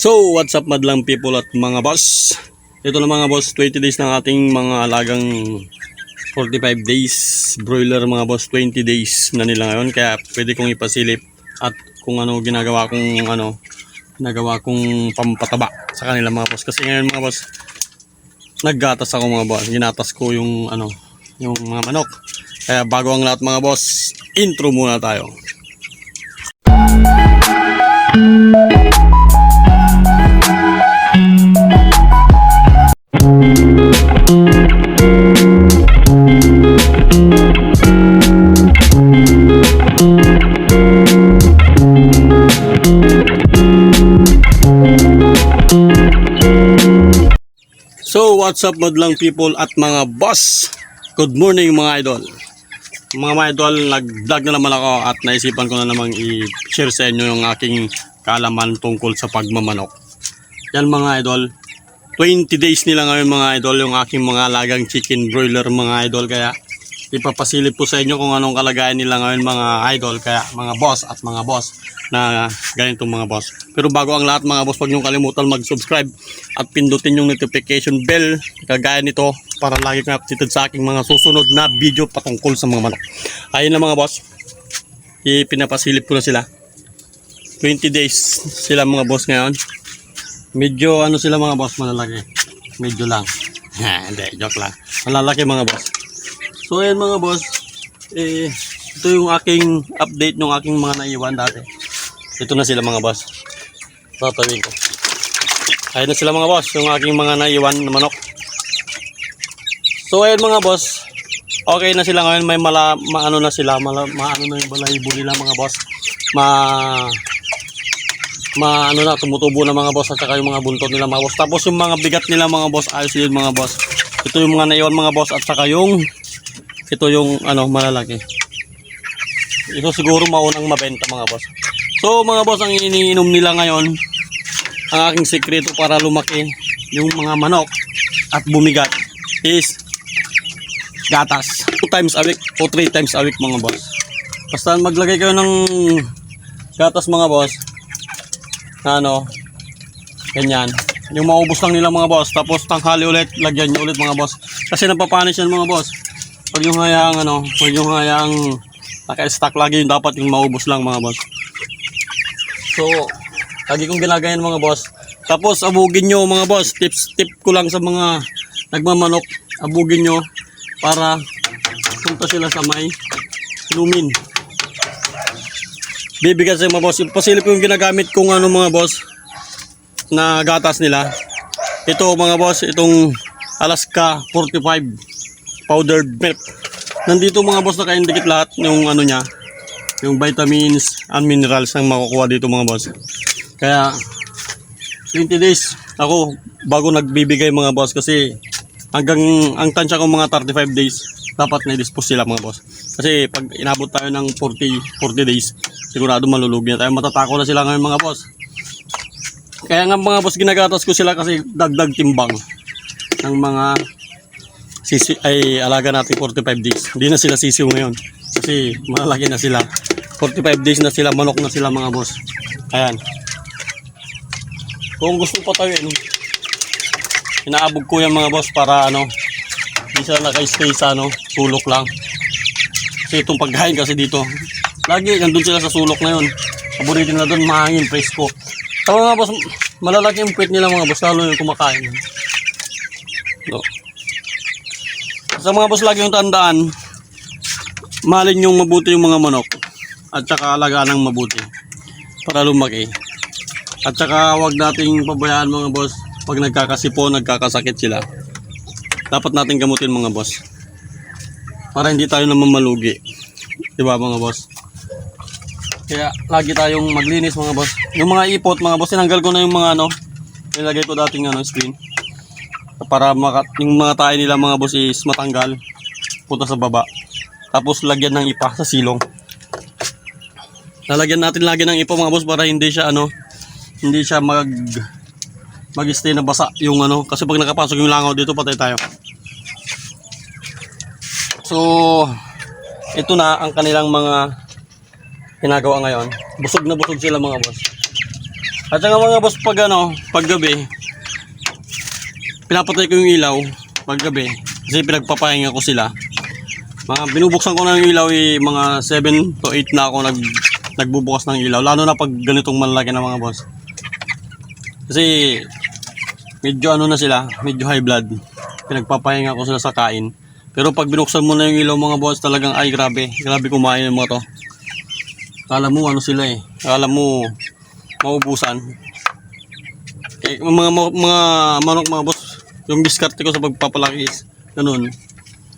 So, what's up madlang people at mga boss? Ito na mga boss, 20 days ng ating mga alagang 45 days broiler mga boss, 20 days na nila ngayon. Kaya pwede kong ipasilip at kung ano ginagawa kong pampataba sa kanila mga boss. Kasi ngayon mga boss, naggatas ako mga boss. Ginatas ko yung mga manok. Kaya bago ang lahat mga boss, intro muna tayo. So what's up madlang people at mga boss? Good morning mga idol. Mga idol, nag-vlog na naman ako at naisipan ko na namang i-share sa inyo yung aking kaalaman tungkol sa pagmamanok. Yan mga idol, 20 days nila ngayon mga idol yung aking mga alagang chicken broiler mga idol. Kaya ipapasilip ko sa inyo kung anong kalagayan nila ngayon mga idol. Kaya mga boss at mga boss na ganitong mga boss. Pero bago ang lahat mga boss, huwag niyong kalimutan mag-subscribe at pindutin yung notification bell kagaya nito para lagi kang updated sa aking mga susunod na video patungkol sa mga manok. Ayun na mga boss, ipinapasilip ko na sila. 20 days sila mga boss ngayon. Medyo ano sila mga boss, malalaki. Medyo lang. Hindi, joke lang. Malalaki mga boss. So ayun mga boss, ito yung aking update ng aking mga naiwan dati. Ito na sila mga boss. Tatawin ko. Ayun na sila mga boss, yung aking mga naiwan na manok. So ayun mga boss, okay na sila ngayon. May maano na sila, maano na yung balahibo nila mga boss. Ano na, tumutubo na mga boss at saka yung mga buntot nila mga boss. Tapos yung mga bigat nila mga boss, ayos yun mga boss. Ito yung mga naiwan mga boss at saka ito yung malalaki. Ito siguro maunang mabenta mga boss. So mga boss, ang iniinom nila ngayon, ang aking sekreto para lumaki yung mga manok at bumigat is gatas. 2 times a week o 3 times a week mga boss. Basta maglagay kayo ng gatas mga boss. Ganyan. Yung maubos lang nila mga boss. Tapos tanghali ulit, lagyan nyo ulit mga boss. Kasi napapanis yan mga boss. Huwag yung hayang naka-stack lagi, yung dapat yung maubos lang mga boss. So, lagi kong ginagayan mga boss. Tapos abugin nyo mga boss. Tip ko lang sa mga nagmamanok. Abugin nyo para punta sila sa may lumin. Bibigyan sa mga boss. Yung pasilip yung ginagamit kong mga boss na gatas nila. Ito mga boss, itong Alaska 45 powdered milk. Nandito mga boss, naka-indicate lahat yung niya, yung vitamins and minerals ang makukuha dito mga boss. Kaya 20 days ako bago nagbibigay mga boss, kasi hanggang ang tansya ko mga 35 days dapat na-dispose sila mga boss. Kasi pag inabot tayo ng 40 days, sigurado malulugi na tayo. Matatako na sila ngayon mga boss. Kaya nga mga boss, ginagatas ko sila kasi dagdag timbang ng mga alaga natin 45 days. Hindi na sila sisiw ngayon kasi malaki na sila. 45 days na sila, manok na sila mga boss. Ayan. Kung gusto patawin, inaabog ko yan mga boss para hindi sila naka-stay sa sulok lang. Kasi itong pagkain kasi dito, lagi nandun sila sa sulok na yun. Paborito na doon, mahangin, presko. So mga boss, malalaki yung pet nila mga boss, lalo yung kumakain. So, sa mga boss, lagi yung tandaan, mahalin yung mabuti yung mga manok at saka alagaan ng mabuti para lumaki. At saka huwag nating pabayaan mga boss, pag nagkakasipon, nagkakasakit sila, dapat natin gamutin mga boss para hindi tayo naman malugi, diba mga boss? Kaya lagi tayong maglinis mga boss. Yung mga ipot mga boss, tinanggal ko na yung mga nilagay ko dating screen para yung mga tayo nila mga boss is matanggal, punta sa baba. Tapos lagyan ng ipa sa silong. Lalagyan natin lagi ng ipa mga boss para hindi siya mag-stay na basa yung kasi pag nakapasok yung langaw dito, patay tayo. So ito na ang kanilang mga ginagawa ngayon. Busog na busog sila mga boss. At saka mga boss, pag gabi, pinapatay ko yung ilaw pag gabi kasi pinagpapahinga ko sila. Binubuksan ko na yung ilaw mga 7 to 8 na ako nagbubukas ng ilaw, lalo na pag ganitong malaki na mga boss. Kasi medyo na sila, medyo high blood. Pinagpapahinga ko sila sa kain. Pero pag binuksan mo na yung ilaw mga boss, talagang ay grabe kumain yung mga to. Akala mo sila akala mo maubusan. Mga manok mga boss, yung diskarte ko sa pagpapalaki is ganun.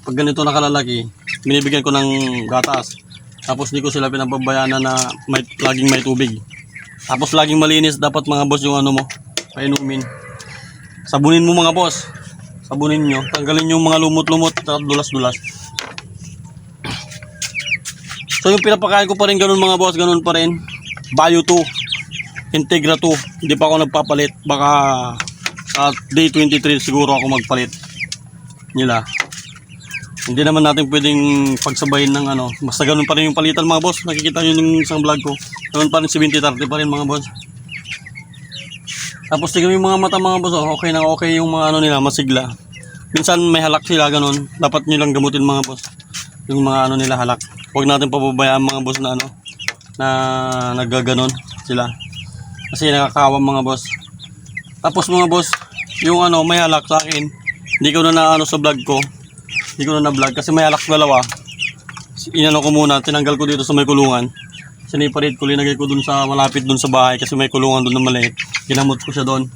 Pag ganito nakalalaki, binibigyan ko ng gatas. Tapos di ko sila pinapabayaan na laging may tubig. Tapos laging malinis dapat mga boss yung mo, painumin. Sabunin mo mga boss. Sabunin nyo. Tanggalin yung mga lumot-lumot at dulas-dulas. So yung pinapakain ko pa rin ganun mga boss, ganun pa rin. Bio 2, Integra 2. Hindi pa ako nagpapalit. Baka day 23 siguro ako magpalit nila. Hindi naman natin pwedeng pagsabayin ng basta ganun pa rin yung palitan mga boss. Nakikita nyo yung isang vlog ko, ganun pa rin 70-30 pa rin mga boss. Tapos tingnan yung mga mata mga boss, okay na okay yung mga nila, masigla. Minsan may halak sila ganun, dapat nyo lang gamutin mga boss yung mga nila halak. Huwag natin pababayaan mga boss na na naggaganon sila kasi nakakawa mga boss. Tapos mga boss, yung may halak sa akin, hindi ko na sa vlog ko, hindi ko na vlog kasi may halak dalawa. Ko muna, tinanggal ko dito sa may kulungan. Siniparit ko, linagay ko dun sa malapit dun sa bahay kasi may kulungan dun na maliit. Ginamot ko siya doon.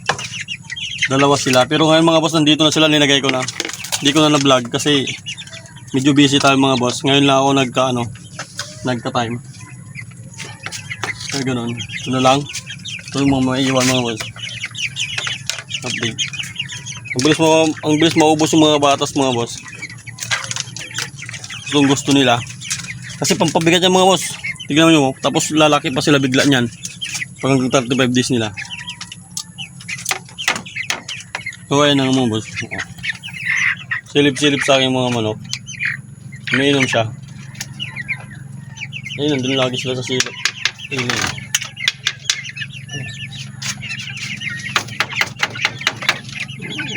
Dalawa sila. Pero ngayon mga boss, nandito na sila, linagay ko na. Hindi ko na vlog kasi medyo busy tayo mga boss. Ngayon lang ako nagka-time. Kaya ganun. Ito na lang. Ito yung mga maiiwan mga boss. Update. Ang bilis maubos yung mga batas mga boss. Itong gusto nila. Kasi pampabigat yan mga boss. Tignan nyo, tapos lalaki pa sila bigla niyan. Pag hanggang 35 days nila. So ayan ang mga boss. Silip-silip sa aking mga manok. Umiinom siya. Ayun, nandun lagi sila sa silip. Ayun.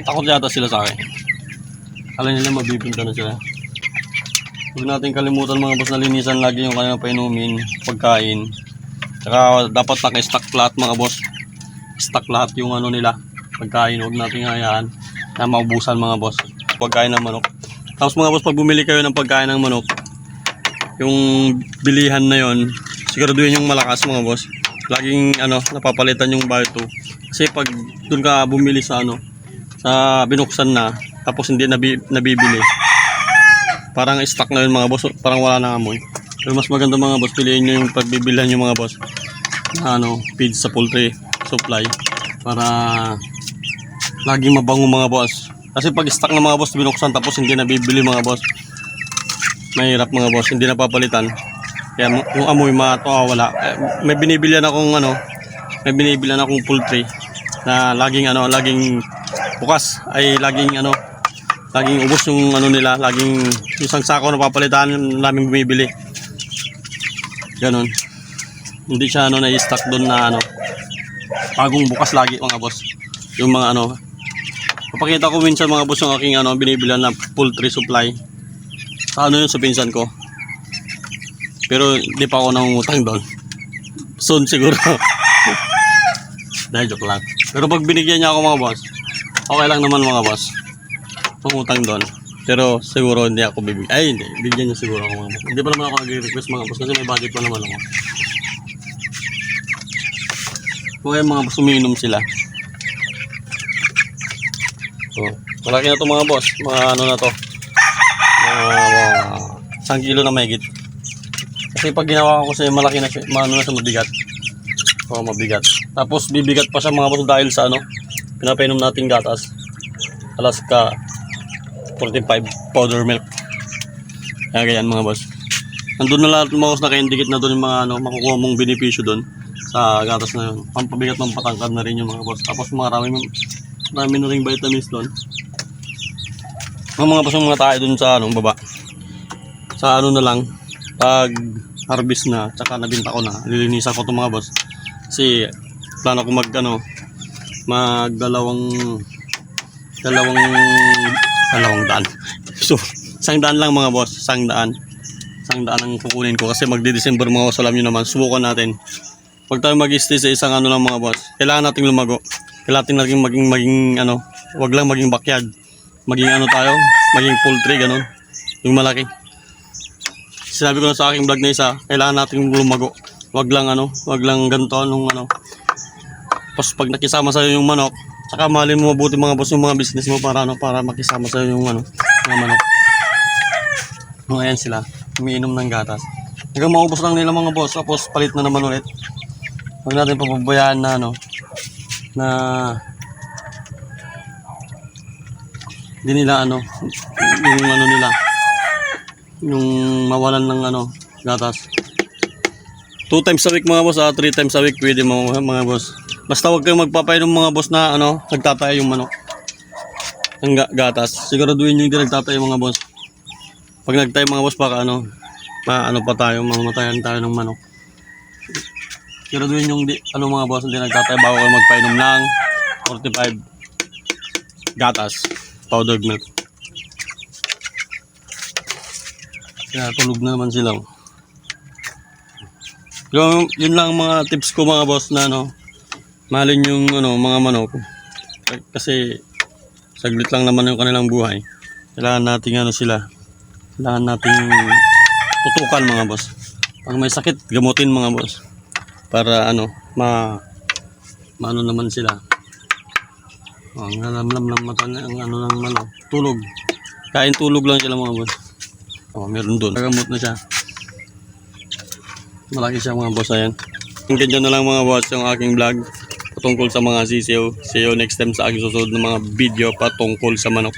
Takot yata sila sa akin. Kala nila mabibinta na sila. Huwag natin kalimutan mga boss na linisan lagi yung kanilang painumin, pagkain. Tsaka dapat naka-stock lahat mga boss. Stock lahat yung nila, pagkain. Huwag natin hayaan na maubusan mga boss. Pagkain ng manok. Tapos mga boss, pag bumili kayo ng pagkain ng manok, yung bilihan na yon, siguraduhin yung malakas mga boss. Laging napapalitan yung bio 2. Kasi pag dun ka bumili sa sa binuksan na, tapos hindi nabibili, parang stock na yun mga boss, parang wala na amoy. Pero mas maganda mga boss, piliin nyo yung pagbibilhan yung mga boss na feed sa poultry supply para laging mabango mga boss. Kasi pag stock na mga boss binuksan tapos hindi nabibili mga boss, mahirap mga boss, hindi napapalitan. Kaya yung amoy wala. May binibilihan akong may binibilihan akong poultry na laging laging bukas ay laging laging ubos yung nila, laging isang sako na papalitan namin bumibili. Ganon. Hindi siya na-stock doon na bagong bukas lagi mga boss. Yung mga papakita ko minsan mga boss yung aking binibilan na poultry supply. Sa yun sa pinsan ko. Pero hindi pa ako nangungutang doon. Soon siguro. Dahil joke lang. Pero pag binigyan niya ako mga boss, okay lang naman mga boss. Pangutang doon. Pero siguro hindi ako bibigyan. Ay hindi, bigyan niya siguro ako mga boss. Hindi pa naman ako nag-request mga boss kasi may budget pa naman ako. Kaya mga boss, umiinom sila. So, malaki na to mga boss. Mga na to. 1 kilo na mahigit. Kasi pag ginawa ko kasi malaki na siya, na siya mabigat. Mabigat. Tapos bibigat pa siya mga boss dahil sa pinapainom nating gatas. Alaska 45 powder milk. Kaya ganyan mga boss. Nandun na lahat mga boss, naka-indicate na doon yung mga makukuha mong benepisyo doon sa gatas na yun. Pampabigat, pampatangkad na rin yung mga boss. Tapos marami na ring vitamins doon. Mga boss, yung mga tayo doon sa baba. Sa na lang, pag harvest na, tsaka nabinta ko na, lilinisan ko itong mga boss. Kasi plano ko dalawang daan. So, 100 lang mga boss, 100 ang kukunin ko kasi magdi-December mga boss. Alam nyo naman, subukan natin. Pag tayo mag-stay sa isang ano lang mga boss, kailangan nating lumago. Kailangan natin maging wag lang maging backyard. Maging tayo, maging poultry, ganun. Yung malaki. Sinabi ko na sa aking vlog na isa, kailangan nating lumago. Wag lang ganito Tapos pag nakisama sa'yo yung manok, saka mahalin mo mabuti mga boss yung mga business mo para makisama sa'yo yung mga manok. Ayan sila, umiinom ng gatas. Hanggang maubos lang nila mga boss, tapos palit na naman ulit. Huwag natin papabayaan na na hindi nila yung mawalan ng gatas. 2 times a week mga boss, 3 times a week pwede mga boss. Basta huwag kayong magpapainom mga boss na nagtatay yung manok ng gatas. Siguraduhin nyo hindi nagtatay mga boss. Pag nagtay mga boss, baka pa tayo, mamatayan tayo ng manok. Siguraduhin yung mga boss, hindi nagtatay bago kayo magpainom ng 45 gatas, powdered milk. Kaya tulog na naman sila. Yun lang mga tips ko mga boss na mahalin yung mga manok. Kasi saglit lang naman yung kanilang buhay. Kailangan nating kailangan nating tutukan mga boss. Pag may sakit, gamutin mga boss. Para maano naman sila. Ang alam mata ng ng manok. Tulog. Kain tulog lang sila mga boss. Meron doon. Gamot na siya. Malaki siya mga boss. Ayan. Hanggang dyan na lang mga boss yung aking vlog patungkol sa mga sisiyo. See you next time sa aking susunod na mga video patungkol sa manok.